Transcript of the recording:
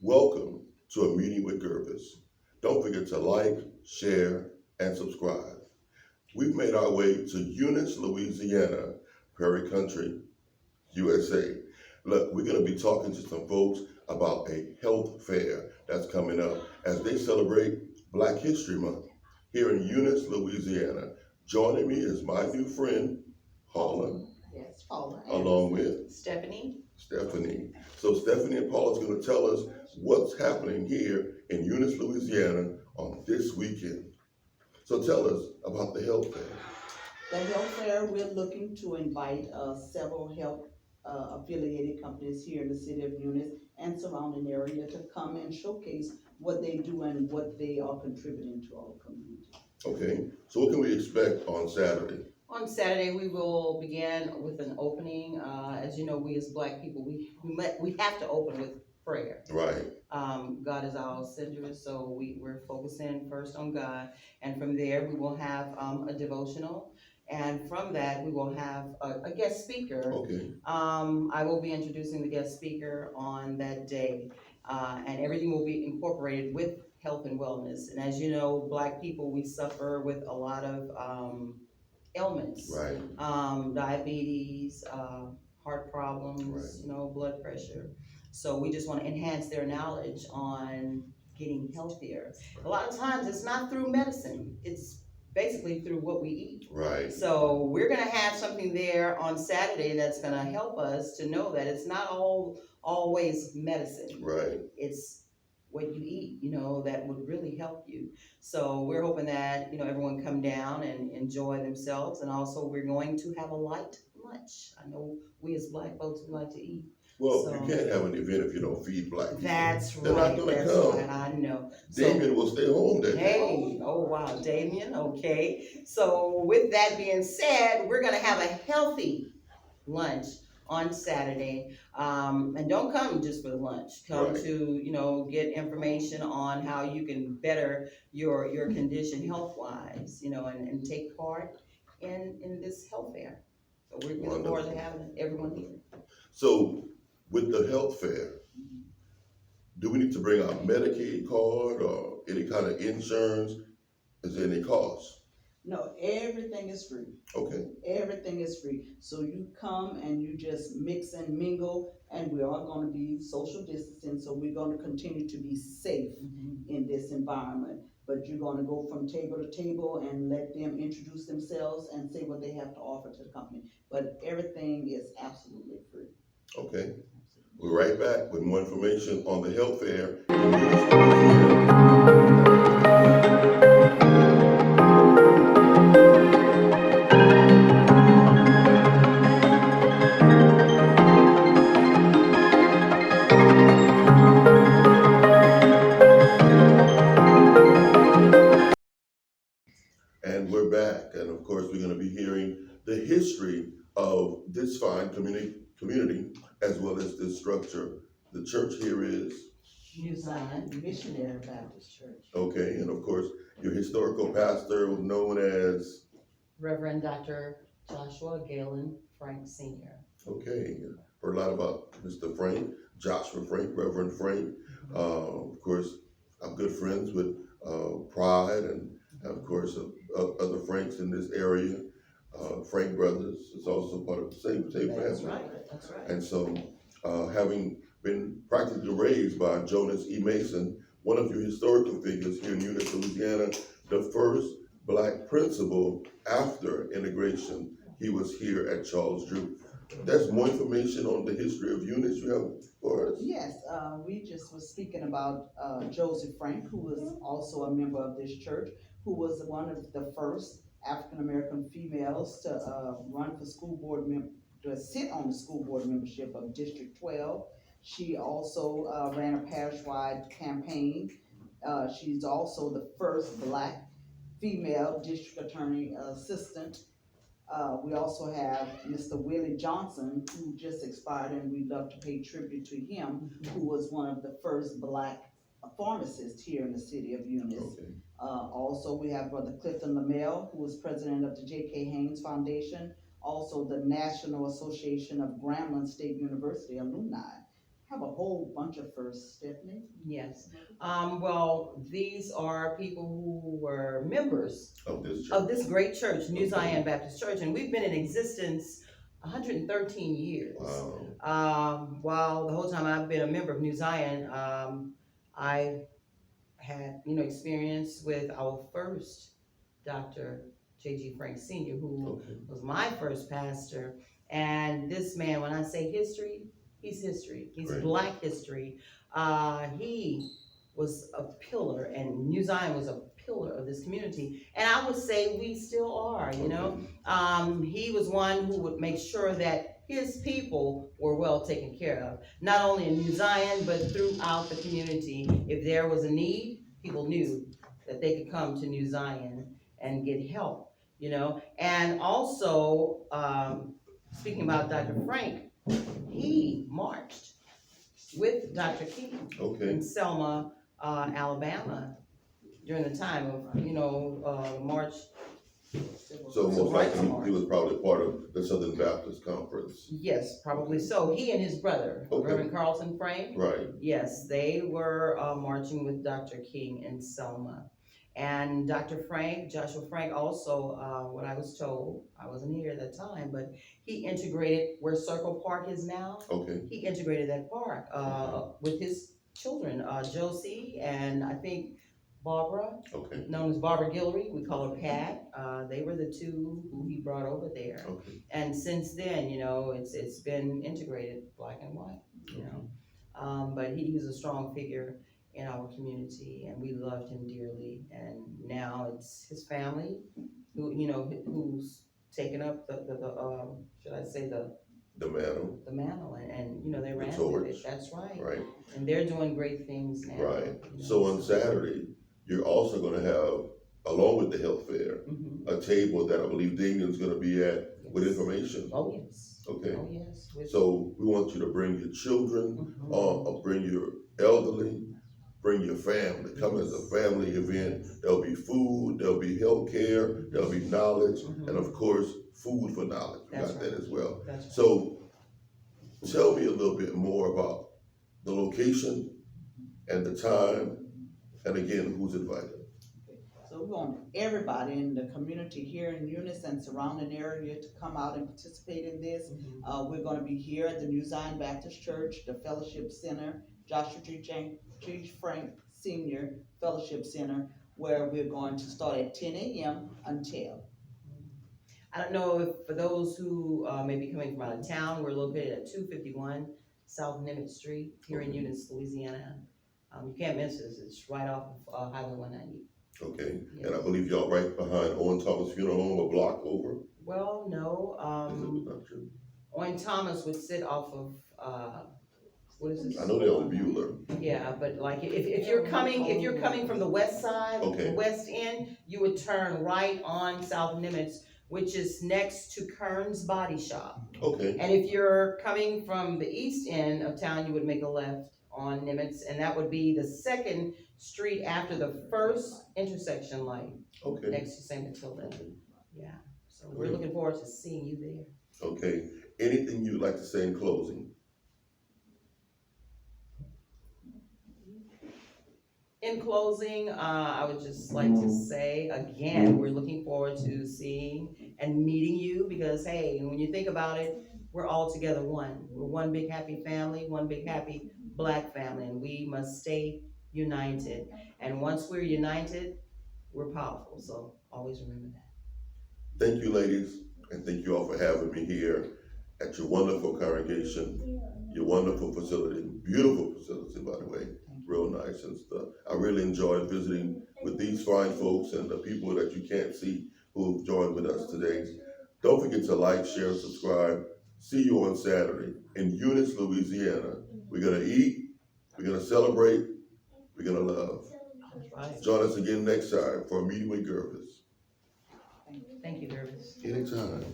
Welcome to a meeting with Gervis. Don't forget to like, share, and subscribe. We've made our way to Eunice, Louisiana, Prairie Country, USA. Look, we're going to be talking to some folks about a health fair that's coming up as they celebrate Black History Month here in Eunice, Louisiana. Joining me is my new friend, Paula, Yes, Paula. along with Stephanie. Stephanie. So Stephanie and Paula's going to tell us what's happening here in Eunice, Louisiana on this weekend. So tell us about the health fair. The health fair, we're looking to invite several health affiliated companies here in the city of Eunice and surrounding area to come and showcase what they do and what they are contributing to our community. Okay, so what can we expect on Saturday? On Saturday, we will begin with an opening. As you know, we as Black people, we have to open with prayer. Right. God is our center, so we're focusing first on God, and from there we will have a devotional, and from that we will have a guest speaker. Okay. I will be introducing the guest speaker on that day, and everything will be incorporated with health and wellness. And as you know, Black people, we suffer with a lot of ailments, Right. Diabetes, heart problems, Right. blood pressure. So we just want to enhance their knowledge on getting healthier. A lot of times it's not through medicine, it's basically through what we eat. Right. So we're going to have something there on Saturday that's going to help us to know that it's not always medicine. Right. It's what you eat, that would really help you. So we're hoping that, everyone come down and enjoy themselves. And also we're going to have a light lunch. I know we as Black folks, we like to eat. Well, So, you can't have an event if you don't feed Black people. That's They're right. not going to That's come. right. I know. Damien will stay home that day. Hey, oh wow, Damien. Okay. So with that being said, we're gonna have a healthy lunch on Saturday. And don't come just for the lunch. Come Right. to, get information on how you can better your condition health wise, and take part in this health fair. So we're looking forward to having everyone here. So with the health fair, do we need to bring our Medicaid card or any kind of insurance? Is there any cost? No, everything is free. Okay. Everything is free. So you come and you just mix and mingle, and we are going to be social distancing. So we're going to continue to be safe in this environment. But you're going to go from table to table and let them introduce themselves and say what they have to offer to the company. But everything is absolutely free. Okay. We're right back with more information on the health fair. And we're back, and of course we're going to be hearing the history of this fine community as well as this structure. The church here is New Zion Missionary Baptist Church. okay, and of course your historical pastor known as Reverend Dr. Joshua Galen Frank Sr. Okay, heard a lot about Mr. Frank, Joshua Frank, Reverend Frank. Of course, I'm good friends with Pride and of course other Franks in this area. Frank Brothers is also part of the same family. That's right. That's right. And so, having been practically raised by Jonas E. Mason, one of your historical figures here in Eunice, Louisiana, the first Black principal after integration, he was here at Charles Drew. There's more information on the history of Eunice you have for us? Yes, we just was speaking about Joseph Frank, who was also a member of this church, who was one of the first African-American females to run for school board to sit on the school board membership of District 12. She also ran a parish-wide campaign. She's also the first Black female district attorney assistant. We also have Mr. Willie Johnson, who just expired, and we'd love to pay tribute to him, who was one of the first Black pharmacists here in the city of Eunice. Okay. Also, we have Brother Clifton Lamel, who was president of the J.K. Haynes Foundation, also the National Association of Grambling State University alumni. have a whole bunch of firsts, Stephanie. Yes. Well, these are people who were members Of this church. of this great church, New Okay. Zion Baptist Church, and we've been in existence 113 years. Wow. While the whole time I've been a member of New Zion, I had, experience with our first Dr. J.G. Frank Sr., who Okay. was my first pastor. And this man, when I say history, he's history. He's Great. Black history. He was a pillar, and New Zion was a pillar of this community. And I would say we still are, He was one who would make sure that his people were well taken care of, not only in New Zion, but throughout the community. If there was a need, people knew that they could come to New Zion and get help, And also, speaking about Dr. Frank, he marched with Dr. King Okay. in Selma, Alabama, during the time of, March. So most likely March. he was probably part of the Southern Baptist Conference. Yes, probably so. He and his brother, Okay. Reverend Carlton Frank. Right. Yes, they were marching with Dr. King in Selma. And Dr. Frank, Joshua Frank, also, what I was told, I wasn't here at that time, but he integrated where Circle Park is now. Okay. He integrated that park with his children, Josie and I think Barbara, Okay. known as Barbara Guillory. We call her Pat. They were the two who he brought over there. Okay. And since then, it's been integrated, black and white, But he was a strong figure in our community, and we loved him dearly. And now it's his family who's taken up the should I say The mantle. the mantle, and they ran with torch. it. That's right. Right. And they're doing great things now. Right. So on Saturday, you're also going to have, along with the health fair, Mhm. a table that I believe Damien's going to be at with information. Oh, yes. Okay. Oh, yes. So we want you to bring your children, Mhm. bring your elderly, bring your family. Come as a family event. There'll be food, there'll be health care, there'll be knowledge, Mhm. and of course, food for knowledge. We That's got that right. as well. That's right. So tell me a little bit more about the location and the time, and again, who's invited. So we want everybody in the community here in Eunice and surrounding area to come out and participate in this. Mhm. We're gonna be here at the New Zion Baptist Church, the Fellowship Center, Joshua G. Frank Senior Fellowship Center, where we're going to start at 10 a.m. until. I don't know if for those who may be coming from out of town, we're located at 251 South Nimitz Street here in Eunice, Louisiana. You can't miss us. It's right off of Highway 190. Okay, Yes. and I believe y'all right behind Owen Thomas Funeral Home, a block over. Well, no. Is it not true? Owen Thomas would sit off of what is this? I know they're on Bueller. Yeah, but like if you're coming from the west side, Okay. the west end, you would turn right on South Nimitz, which is next to Kern's Body Shop. Okay, And if you're coming from the east end of town, you would make a left on Nimitz, and that would be the second street after the first intersection light, okay, next to St. Matilda. Yeah, so we're looking forward to seeing you there. okay. Anything you'd like to say in closing? In closing, I would just like to say, again, we're looking forward to seeing and meeting you because, hey, when you think about it, we're all together one. We're one big happy family, one big happy Black family, and we must stay united. And once we're united, we're powerful, so always remember that. Thank you, ladies, and thank you all for having me here at your wonderful congregation, your wonderful facility, beautiful facility, by the way, real nice and stuff. I really enjoyed visiting with these fine folks and the people that you can't see who've joined with us today. Don't forget to like, share, and subscribe. See you on Saturday in Eunice, Louisiana. We're gonna eat, we're gonna celebrate, we're gonna love. That's right. Join us again next time for a meeting with Gervis. Thank you, Gervis. Anytime.